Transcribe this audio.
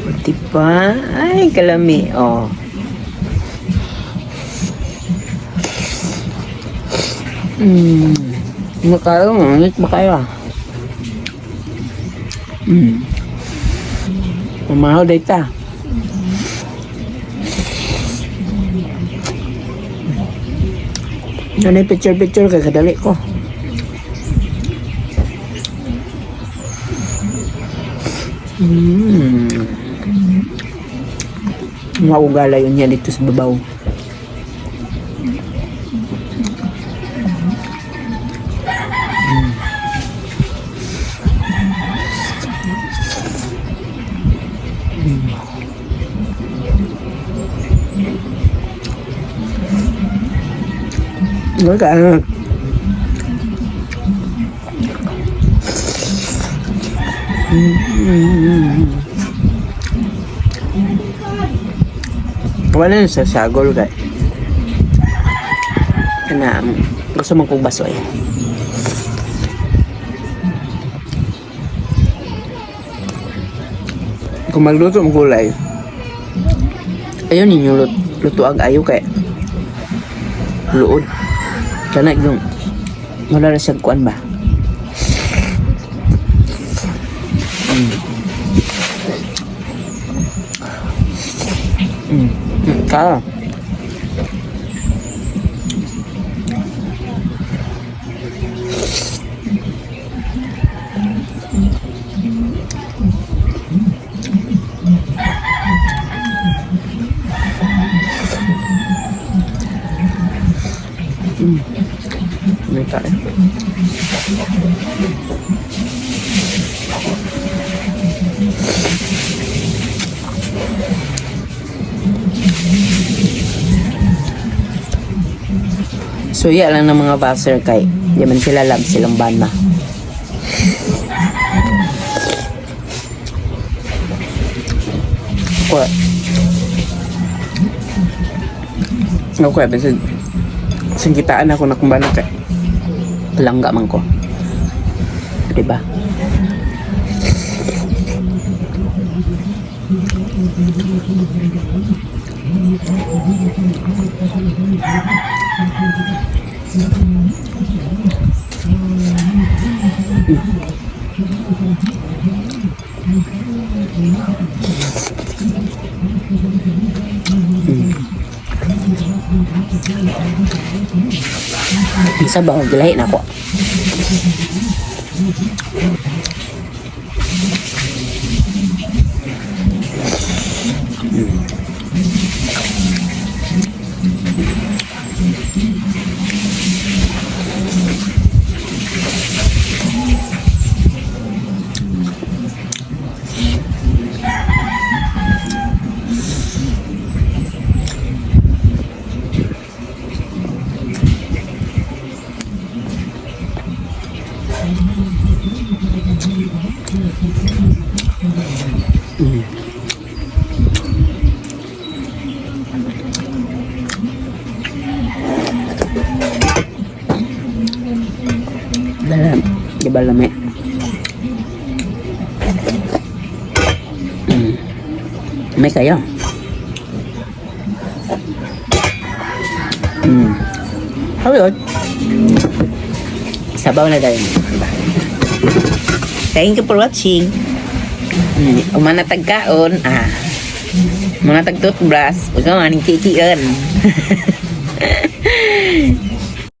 Diba? Ay, kalami. Oh. Makayo, ngunit ba kayo? Mamahaw data. Ano yung picture-picture kay kadali ko. Maugala yun niya dito sa babaw. Cả wala na sa sagol kay na gusto mong kong baso eh. Kung magluto ng gulay ayun ninyo luto ang ayo kay luod kana yung wala na siyang kuan ba ka May tayo. Suya lang ng mga baser kay di man sila love silang bana. Ako kaya bensin singkitaan ako na kumbana kay langga man ko. Diba? Bisa ba gilahi na ako? Dalam, di ba lami? May kayo. Halo. Sabaw na tayo. Thank you for watching. Umana tagkaon, umana tag toothbrush, huwag ka maning kikian.